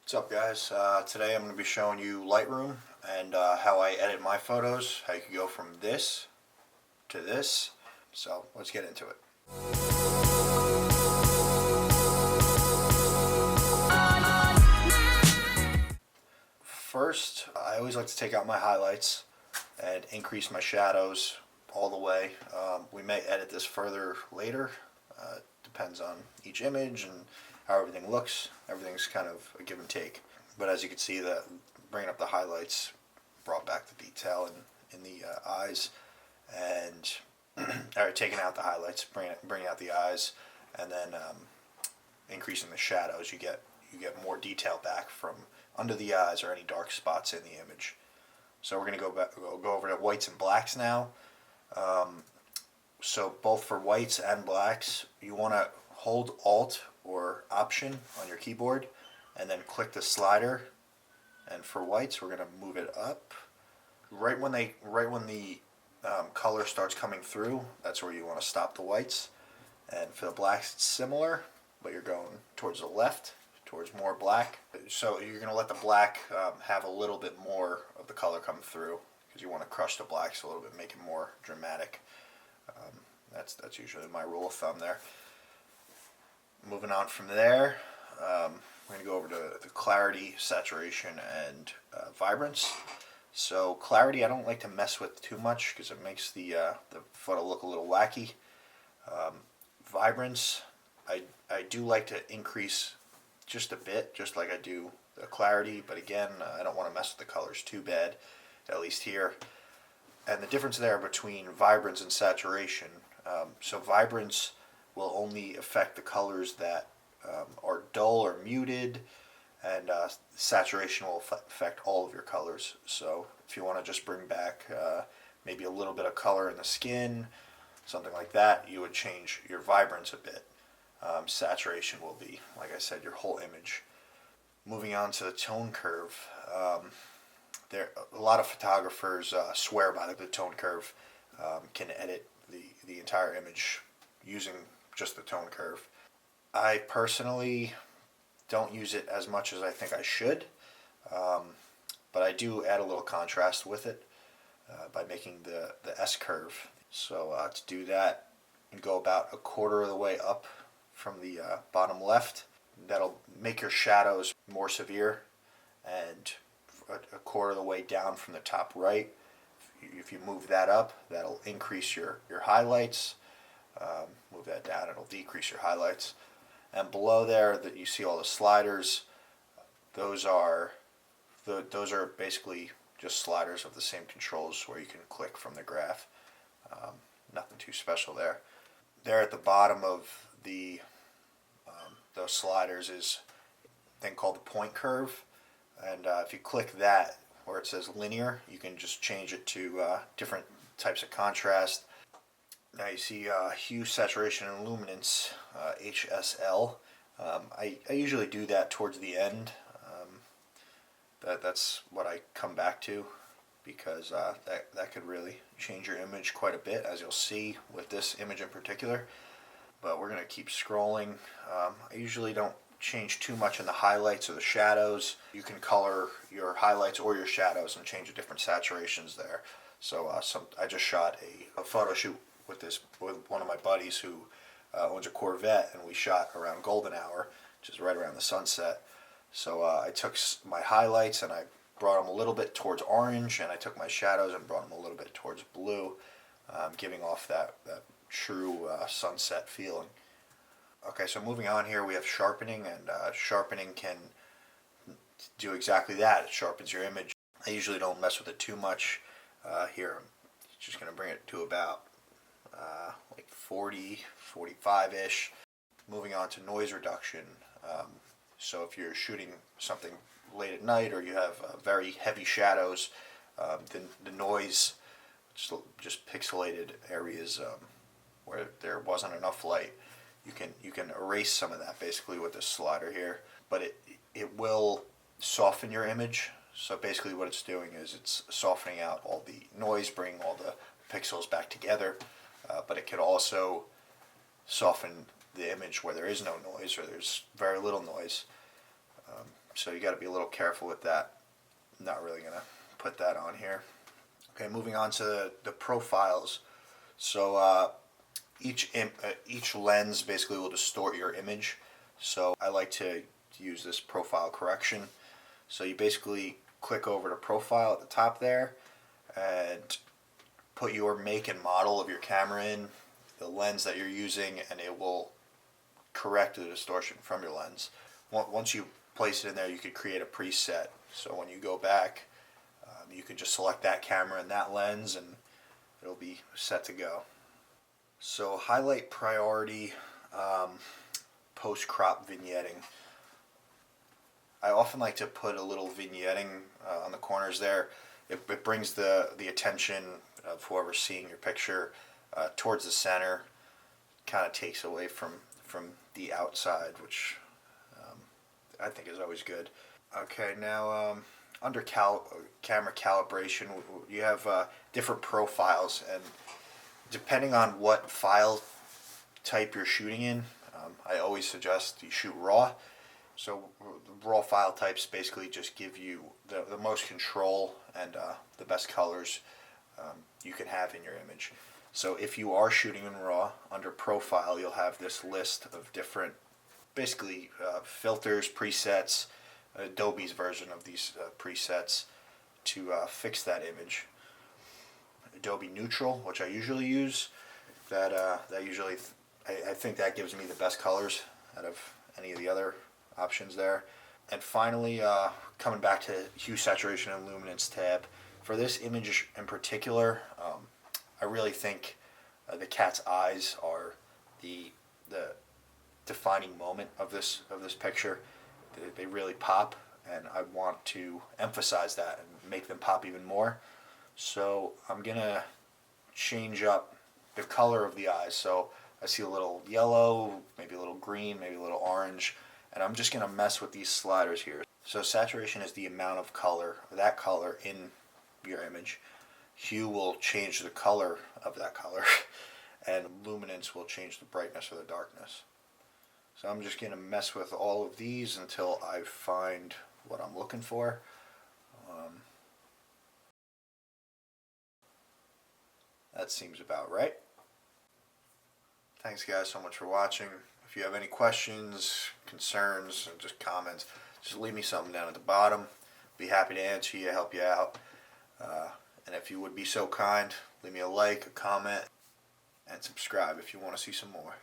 What's up, guys? Today I'm going to be showing you Lightroom and how I edit my photos, how you can go from this to this. So let's get into it. First, I always like to take out my highlights and increase my shadows all the way. We may edit this further later. Depends on each image and how everything looks. Everything's kind of a give and take. But as you can see, that bringing up the highlights brought back the detail in the eyes, and taking out the highlights, bringing out the eyes, and then increasing the shadows. You get more detail back from under the eyes or any dark spots in the image. So we're going to go over to whites and blacks now. So both for whites and blacks, you want to hold Alt or Option on your keyboard, and then click the slider. And for whites, we're going to move it up. Right when the color starts coming through, that's where you want to stop the whites. And for the blacks, it's similar, but you're going towards the left, towards more black. So you're going to let the black have a little bit more of the color come through, because you want to crush the blacks a little bit, make it more dramatic. That's usually my rule of thumb there. Moving on from there, we're going to go over to the clarity, saturation, and vibrance. So clarity, I don't like to mess with too much because it makes the photo look a little wacky. Vibrance, I do like to increase just a bit, just like I do the clarity, but again, I don't want to mess with the colors too bad, at least here. And the difference there between vibrance and saturation, so vibrance will only affect the colors that are dull or muted, and saturation will affect all of your colors. So if you want to just bring back maybe a little bit of color in the skin, something like that, you would change your vibrance a bit. Saturation will be, like I said, your whole image. Moving on to the tone curve, a lot of photographers swear by the tone curve, can edit the entire image using just the tone curve. I personally don't use it as much as I think I should, but I do add a little contrast with it by making the S curve. So to do that, you go about a quarter of the way up from the bottom left. That'll make your shadows more severe, and a quarter of the way down from the top right. If you move that up, that'll increase your highlights. Move that down, it'll decrease your highlights. And below there, that you see all the sliders. Those are basically just sliders of the same controls where you can click from the graph. Nothing too special there. There at the bottom of those sliders is a thing called the point curve, and if you click that where it says linear, you can just change it to different types of contrast. Now you see hue, saturation, and luminance, HSL. I usually do that towards the end. That's what I come back to, because that could really change your image quite a bit, as you'll see with this image in particular. But we're going to keep scrolling. I usually don't change too much in the highlights or the shadows. You can color your highlights or your shadows and change the different saturations there. So I just shot a photo shoot with one of my buddies who owns a Corvette, and we shot around golden hour, which is right around the sunset. So I took my highlights and I brought them a little bit towards orange, and I took my shadows and brought them a little bit towards blue, giving off that true sunset feeling. Okay, so moving on here, we have sharpening, and sharpening can do exactly that. It sharpens your image. I usually don't mess with it too much. Here, I'm just going to bring it to about like 40, 45-ish. Moving on to noise reduction. So if you're shooting something late at night, or you have very heavy shadows, the noise, just pixelated areas where there wasn't enough light, you can erase some of that basically with this slider here, but it will soften your image. So basically what it's doing is it's softening out all the noise, bringing all the pixels back together, but it could also soften the image where there is no noise or there's very little noise. So you got to be a little careful with that. I'm not really gonna put that on here. Okay, moving on to the profiles. So each lens basically will distort your image. So I like to use this profile correction. So you basically click over to profile at the top there and put your make and model of your camera in, the lens that you're using, and it will correct the distortion from your lens. Once you place it in there, you could create a preset. So when you go back, you can just select that camera and that lens and it'll be set to go. So highlight priority, post-crop vignetting. I often like to put a little vignetting on the corners there. It brings the attention of whoever's seeing your picture towards the center, kind of takes away from the outside, which I think is always good. Okay, now under camera calibration, you have different profiles, and depending on what file type you're shooting in, I always suggest you shoot RAW. So raw file types basically just give you the most control and the best colors you can have in your image. So if you are shooting in RAW, under profile you'll have this list of different basically filters, presets, Adobe's version of these presets to fix that image. Adobe Neutral, which I usually use, that usually I think that gives me the best colors out of any of the other options there. And finally, coming back to hue, saturation, and luminance tab, for this image in particular, I really think the cat's eyes are the defining moment of this picture. They really pop, and I want to emphasize that and make them pop even more. So I'm gonna change up the color of the eyes. So I see a little yellow, maybe a little green, maybe a little orange, and I'm just gonna mess with these sliders here. So saturation is the amount of color, that color in your image. Hue will change the color of that color, and luminance will change the brightness or the darkness. So I'm just gonna mess with all of these until I find what I'm looking for. That seems about right. Thanks guys so much for watching. If you have any questions, concerns, and just comments, just leave me something down at the bottom. Be happy to answer you, help you out. And if you would be so kind, leave me a like, a comment, and subscribe if you want to see some more.